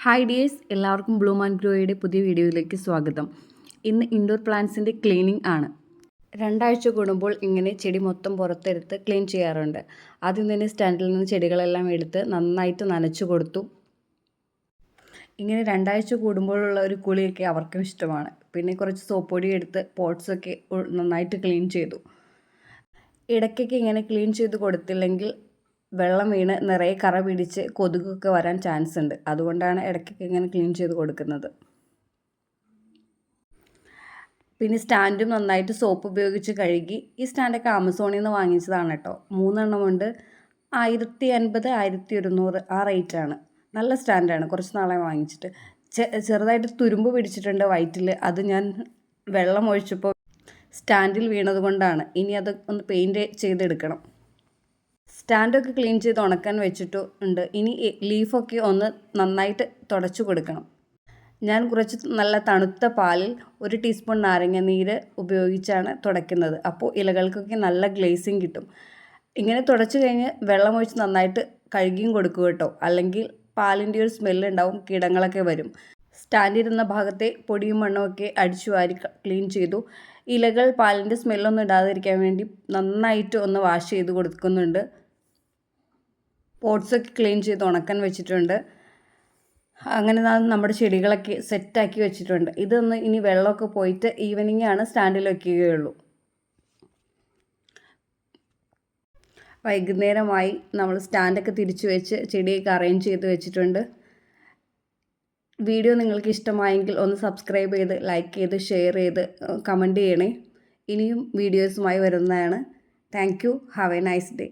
Hi dears, എല്ലാവർക്കും Bloom and ഗ്രോയുടെ പുതിയ വീഡിയോയിലേക്ക് സ്വാഗതം. ഇന്ന് ഇൻഡോർ പ്ലാന്റ്സിൻ്റെ ക്ലീനിങ് ആണ്. 2 ആഴ്ച കൂടുമ്പോൾ ഇങ്ങനെ ചെടി മൊത്തം പുറത്തെടുത്ത് ക്ലീൻ ചെയ്യാറുണ്ട്. ആദ്യം തന്നെ സ്റ്റാൻഡിൽ നിന്ന് ചെടികളെല്ലാം എടുത്ത് നന്നായിട്ട് നനച്ചു കൊടുത്തു. ഇങ്ങനെ 2 ആഴ്ച കൂടുമ്പോഴുള്ള ഒരു കുളിയൊക്കെ അവർക്കും ഇഷ്ടമാണ്. പിന്നെ കുറച്ച് സോപ്പ് പൊടി എടുത്ത് പോട്ട്സൊക്കെ നന്നായിട്ട് ക്ലീൻ ചെയ്തു. ഇടയ്ക്കൊക്കെ ഇങ്ങനെ ക്ലീൻ ചെയ്ത് കൊടുത്തില്ലെങ്കിൽ വെള്ളം വീണ് നിറയെ കറ പിടിച്ച് കൊതുകൊക്കെ വരാൻ ചാൻസ് ഉണ്ട്. അതുകൊണ്ടാണ് ഇടയ്ക്കൊക്കെ ഇങ്ങനെ ക്ലീൻ ചെയ്ത് കൊടുക്കുന്നത്. പിന്നെ സ്റ്റാൻഡും നന്നായിട്ട് സോപ്പ് ഉപയോഗിച്ച് കഴുകി. ഈ സ്റ്റാൻഡൊക്കെ ആമസോണിൽ നിന്ന് വാങ്ങിച്ചതാണ് കേട്ടോ. 3 എണ്ണം ഉണ്ട്. 1050, 1100 ആ റേറ്റാണ്. നല്ല സ്റ്റാൻഡാണ്. കുറച്ച് നാളായി വാങ്ങിച്ചിട്ട്. ചെറുതായിട്ട് തുരുമ്പ് പിടിച്ചിട്ടുണ്ട് വൈറ്റിൽ. അത് ഞാൻ വെള്ളം ഒഴിച്ചപ്പോൾ സ്റ്റാൻഡിൽ വീണത് കൊണ്ടാണ്. ഇനി അത് ഒന്ന് പെയിൻറ്റ് ചെയ്തെടുക്കണം. സ്റ്റാൻഡൊക്കെ ക്ലീൻ ചെയ്ത് ഉണക്കാൻ വെച്ചിട്ടുണ്ട്. ഇനി ലീഫൊക്കെ ഒന്ന് നന്നായിട്ട് തുടച്ചു കൊടുക്കണം. ഞാൻ കുറച്ച് നല്ല തണുത്ത പാലിൽ 1 ടീസ്പൂൺ നാരങ്ങ നീര് ഉപയോഗിച്ചാണ് തുടയ്ക്കുന്നത്. അപ്പോൾ ഇലകൾക്കൊക്കെ നല്ല ഗ്ലേസിങ് കിട്ടും. ഇങ്ങനെ തുടച്ചു കഴിഞ്ഞ് വെള്ളമൊഴിച്ച് നന്നായിട്ട് കഴുകിയും കൊടുക്കുക കേട്ടോ. അല്ലെങ്കിൽ പാലിൻ്റെ ഒരു സ്മെല്ലുണ്ടാവും, കീടങ്ങളൊക്കെ വരും. സ്റ്റാൻഡിരുന്ന ഭാഗത്തെ പൊടിയും മണ്ണുമൊക്കെ അടിച്ചു വാരി ക്ലീൻ ചെയ്തു. ഇലകൾ പാലിൻ്റെ സ്മെല്ലൊന്നും ഇടാതിരിക്കാൻ വേണ്ടി നന്നായിട്ട് ഒന്ന് വാഷ് ചെയ്ത് കൊടുക്കുന്നുണ്ട്. പോട്ട്സൊക്കെ ക്ലീൻ ചെയ്ത് ഉണക്കാൻ വെച്ചിട്ടുണ്ട്. അങ്ങനെ നമ്മുടെ ചെടികളൊക്കെ സെറ്റാക്കി വെച്ചിട്ടുണ്ട്. ഇതൊന്ന് ഇനി വെള്ളമൊക്കെ പോയിട്ട് ഈവനിങ് ആണ് സ്റ്റാൻഡിൽ വയ്ക്കുകയുള്ളൂ. വൈകുന്നേരമായി നമ്മൾ സ്റ്റാൻഡൊക്കെ തിരിച്ചു വെച്ച് ചെടിയൊക്കെ അറേഞ്ച് ചെയ്ത് വെച്ചിട്ടുണ്ട്. വീഡിയോ നിങ്ങൾക്ക് ഇഷ്ടമായെങ്കിൽ ഒന്ന് സബ്സ്ക്രൈബ് ചെയ്ത് ലൈക്ക് ചെയ്ത് ഷെയർ ചെയ്ത് കമൻറ്റ് ചെയ്യണേ. ഇനിയും വീഡിയോസുമായി വരുന്നതാണ്. Thank you. Have A nice day.